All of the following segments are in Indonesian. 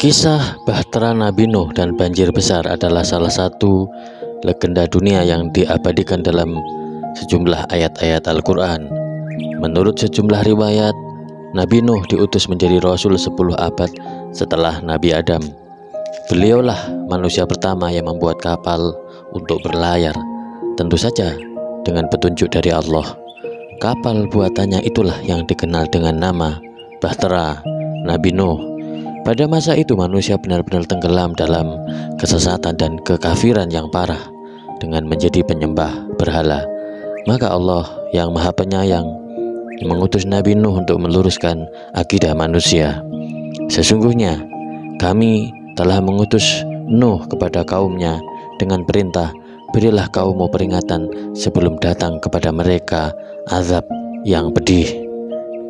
Kisah Bahtera Nabi Nuh dan banjir besar adalah salah satu legenda dunia yang diabadikan dalam sejumlah ayat-ayat Al-Quran. Menurut sejumlah riwayat, Nabi Nuh diutus menjadi Rasul 10 abad setelah Nabi Adam. Beliaulah manusia pertama yang membuat kapal untuk berlayar, tentu saja dengan petunjuk dari Allah. Kapal buatannya itulah yang dikenal dengan nama Bahtera Nabi Nuh. Pada masa itu manusia benar-benar tenggelam dalam kesesatan dan kekafiran yang parah dengan menjadi penyembah berhala. Maka Allah yang Maha Penyayang mengutus Nabi Nuh untuk meluruskan akidah manusia. Sesungguhnya kami telah mengutus Nuh kepada kaumnya dengan perintah, berilah kaummu peringatan sebelum datang kepada mereka azab yang pedih.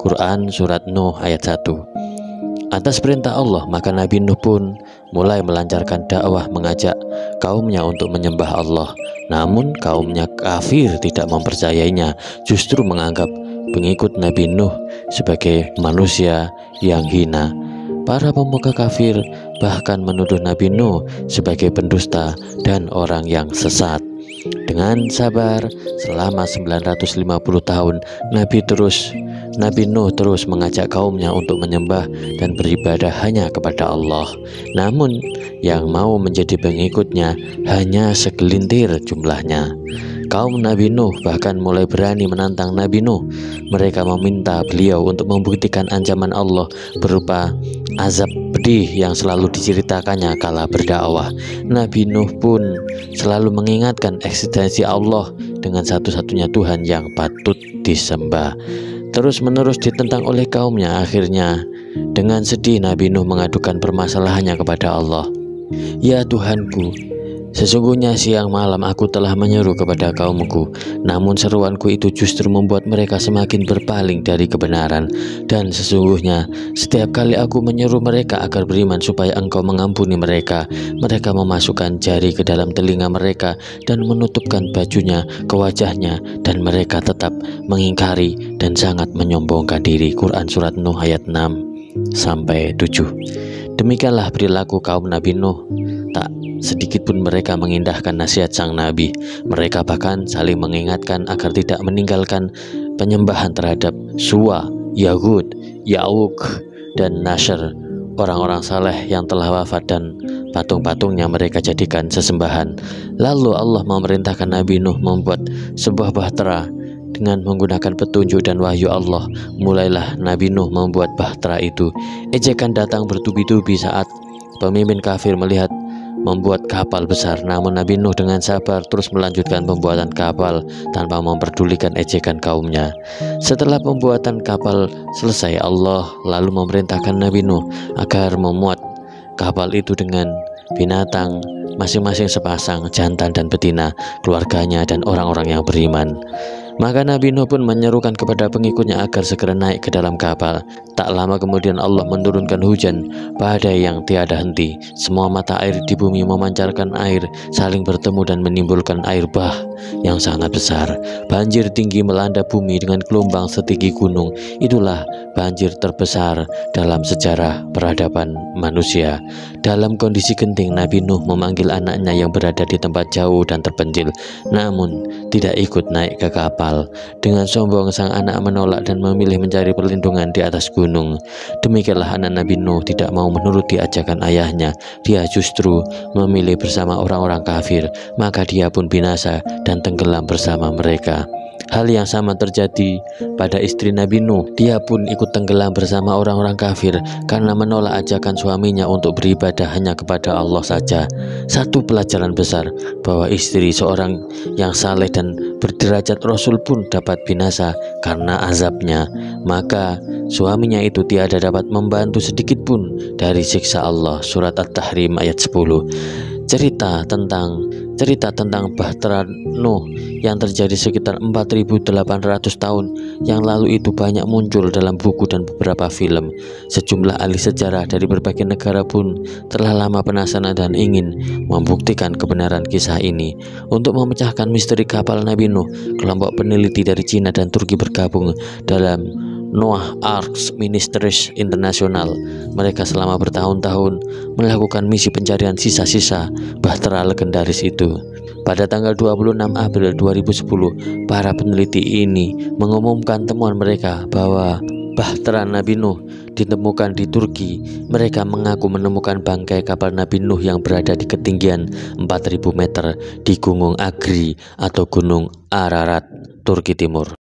Quran Surat Nuh ayat 1. Atas perintah Allah, maka Nabi Nuh pun mulai melancarkan dakwah mengajak kaumnya untuk menyembah Allah. Namun kaumnya kafir tidak mempercayainya, justru menganggap pengikut Nabi Nuh sebagai manusia yang hina. Para pemuka kafir bahkan menuduh Nabi Nuh sebagai pendusta dan orang yang sesat. Dengan sabar selama 950 tahun, Nabi Nuh terus mengajak kaumnya untuk menyembah dan beribadah hanya kepada Allah. Namun yang mau menjadi pengikutnya hanya segelintir jumlahnya. Kaum Nabi Nuh bahkan mulai berani menantang Nabi Nuh. Mereka meminta beliau untuk membuktikan ancaman Allah berupa azab pedih yang selalu diceritakannya kala berdakwah. Nabi Nuh pun selalu mengingatkan eksistensi Allah dengan satu-satunya Tuhan yang patut disembah. Terus-menerus ditentang oleh kaumnya. Akhirnya dengan sedih Nabi Nuh mengadukan permasalahannya kepada Allah. Ya Tuhanku, sesungguhnya siang malam aku telah menyeru kepada kaumku, namun seruanku itu justru membuat mereka semakin berpaling dari kebenaran. Dan sesungguhnya setiap kali aku menyeru mereka agar beriman supaya engkau mengampuni mereka, mereka memasukkan jari ke dalam telinga mereka dan menutupkan bajunya ke wajahnya, dan mereka tetap mengingkari dan sangat menyombongkan diri. Quran Surat Nuh ayat 6-7. Demikianlah perilaku kaum Nabi Nuh. Tak sedikit pun mereka mengindahkan nasihat sang Nabi. Mereka bahkan saling mengingatkan agar tidak meninggalkan penyembahan terhadap Suwa, Yahud, Ya'uk, dan Nasr, orang-orang saleh yang telah wafat, dan patung-patungnya mereka jadikan sesembahan. Lalu Allah memerintahkan Nabi Nuh membuat sebuah bahtera. Dengan menggunakan petunjuk dan wahyu Allah, mulailah Nabi Nuh membuat bahtera itu. Ejekan datang bertubi-tubi saat pemimpin kafir melihat membuat kapal besar. Namun Nabi Nuh dengan sabar terus melanjutkan pembuatan kapal tanpa memperdulikan ejekan kaumnya. Setelah pembuatan kapal selesai, Allah lalu memerintahkan Nabi Nuh agar memuat kapal itu dengan binatang, masing-masing sepasang, jantan dan betina, keluarganya dan orang-orang yang beriman. Maka Nabi Nuh pun menyerukan kepada pengikutnya agar segera naik ke dalam kapal. Tak lama kemudian Allah menurunkan hujan badai yang tiada henti. Semua mata air di bumi memancarkan air, saling bertemu dan menimbulkan air bah yang sangat besar. Banjir tinggi melanda bumi dengan gelombang setinggi gunung. Itulah banjir terbesar dalam sejarah peradaban manusia. Dalam kondisi genting, Nabi Nuh memanggil anaknya yang berada di tempat jauh dan terpencil, namun tidak ikut naik ke kapal. Dengan sombong sang anak menolak dan memilih mencari perlindungan di atas gunung. Demikianlah anak Nabi Nuh tidak mau menuruti ajakan ayahnya. Dia justru memilih bersama orang-orang kafir. Maka dia pun binasa dan tenggelam bersama mereka. Hal yang sama terjadi pada istri Nabi Nuh. Dia pun ikut tenggelam bersama orang-orang kafir karena menolak ajakan suaminya untuk beribadah hanya kepada Allah saja. Satu pelajaran besar bahwa istri seorang yang saleh dan berderajat Rasul pun dapat binasa karena azabnya. Maka suaminya itu tiada dapat membantu sedikit pun dari siksa Allah. Surat At-Tahrim ayat 10. Cerita tentang Bahtera Nuh yang terjadi sekitar 4.800 tahun yang lalu itu banyak muncul dalam buku dan beberapa film. Sejumlah ahli sejarah dari berbagai negara pun telah lama penasaran dan ingin membuktikan kebenaran kisah ini. Untuk memecahkan misteri kapal Nabi Nuh, kelompok peneliti dari Cina dan Turki bergabung dalam Noah Ark Ministries International. Mereka selama bertahun-tahun melakukan misi pencarian sisa-sisa bahtera legendaris itu. Pada tanggal 26 April 2010, para peneliti ini mengumumkan temuan mereka bahwa bahtera Nabi Nuh ditemukan di Turki. Mereka mengaku menemukan bangkai kapal Nabi Nuh yang berada di ketinggian 4.000 meter di Gunung Agri atau Gunung Ararat, Turki Timur.